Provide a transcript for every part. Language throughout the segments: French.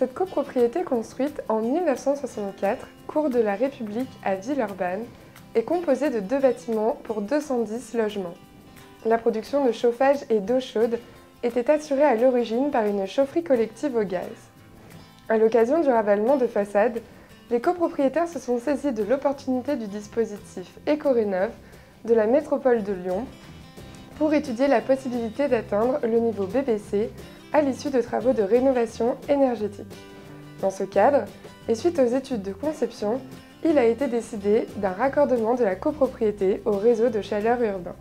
Cette copropriété construite en 1964, cours de la République à Villeurbanne, est composée de 2 bâtiments pour 210 logements. La production de chauffage et d'eau chaude était assurée à l'origine par une chaufferie collective au gaz. À l'occasion du ravalement de façade, les copropriétaires se sont saisis de l'opportunité du dispositif Éco-Rénov' de la métropole de Lyon pour étudier la possibilité d'atteindre le niveau BBC à l'issue de travaux de rénovation énergétique. Dans ce cadre, et suite aux études de conception, il a été décidé d'un raccordement de la copropriété au réseau de chaleur urbain.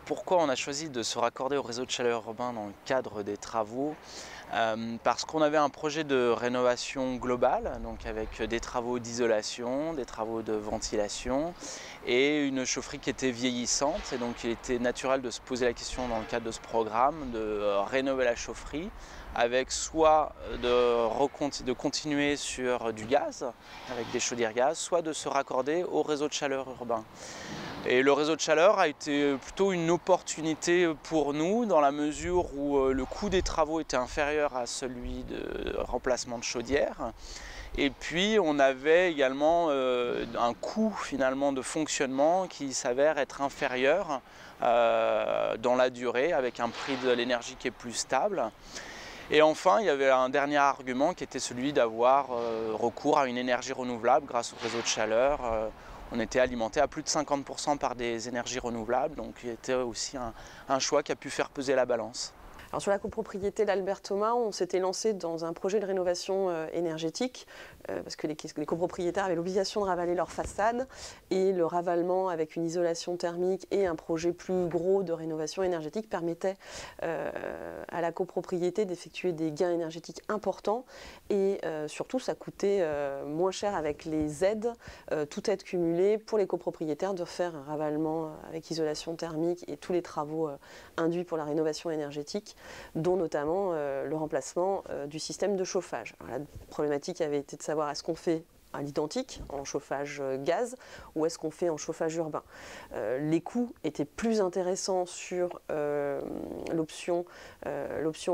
Pourquoi on a choisi de se raccorder au réseau de chaleur urbain dans le cadre des travaux? Parce qu'on avait un projet de rénovation globale, donc avec des travaux d'isolation, des travaux de ventilation et une chaufferie qui était vieillissante. Et donc il était naturel de se poser la question dans le cadre de ce programme de rénover la chaufferie avec soit de continuer sur du gaz, avec des chaudières gaz, soit de se raccorder au réseau de chaleur urbain. Et le réseau de chaleur a été plutôt une opportunité pour nous dans la mesure où le coût des travaux était inférieur à celui de remplacement de chaudière. Et puis on avait également un coût finalement de fonctionnement qui s'avère être inférieur dans la durée avec un prix de l'énergie qui est plus stable. Et enfin, il y avait un dernier argument qui était celui d'avoir recours à une énergie renouvelable grâce au réseau de chaleur. On était alimenté à plus de 50% par des énergies renouvelables, donc il était aussi un choix qui a pu faire peser la balance. Alors sur la copropriété d'Albert Thomas, on s'était lancé dans un projet de rénovation énergétique parce que les copropriétaires avaient l'obligation de ravaler leur façade et le ravalement avec une isolation thermique et un projet plus gros de rénovation énergétique permettait à la copropriété d'effectuer des gains énergétiques importants et surtout ça coûtait moins cher avec les aides, tout aide cumulée pour les copropriétaires de faire un ravalement avec isolation thermique et tous les travaux induits pour la rénovation énergétique, dont notamment le remplacement du système de chauffage. Alors, la problématique avait été de savoir est-ce qu'on fait à l'identique en chauffage gaz ou est-ce qu'on fait en chauffage urbain. Les coûts étaient plus intéressants sur l'option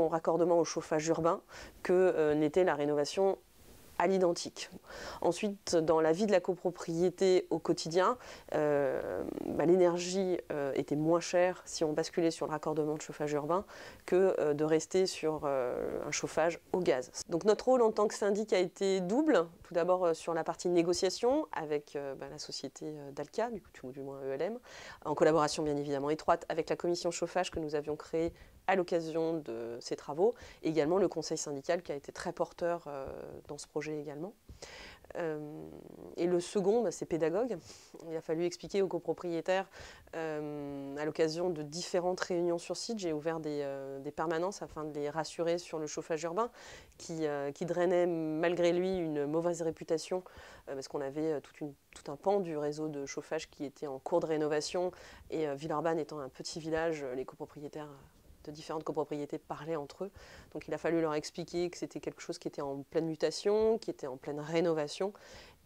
raccordement au chauffage urbain que n'était la rénovation à l'identique. Ensuite, dans la vie de la copropriété au quotidien, l'énergie était moins chère si on basculait sur le raccordement de chauffage urbain que de rester sur un chauffage au gaz. Donc notre rôle en tant que syndic a été double. Tout d'abord sur la partie négociation avec la société Dalca, du moins ELM, en collaboration bien évidemment étroite avec la commission chauffage que nous avions créée à l'occasion de ces travaux, et également le conseil syndical qui a été très porteur dans ce projet également. Et le second, c'est pédagogue. Il a fallu expliquer aux copropriétaires à l'occasion de différentes réunions sur site. J'ai ouvert des permanences afin de les rassurer sur le chauffage urbain qui drainait malgré lui une mauvaise réputation parce qu'on avait tout un pan du réseau de chauffage qui était en cours de rénovation et Villeurbanne étant un petit village, les copropriétaires de différentes copropriétés parlaient entre eux. Donc il a fallu leur expliquer que c'était quelque chose qui était en pleine mutation, qui était en pleine rénovation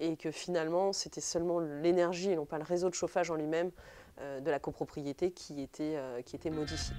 et que finalement c'était seulement l'énergie et non pas le réseau de chauffage en lui-même de la copropriété qui était modifié.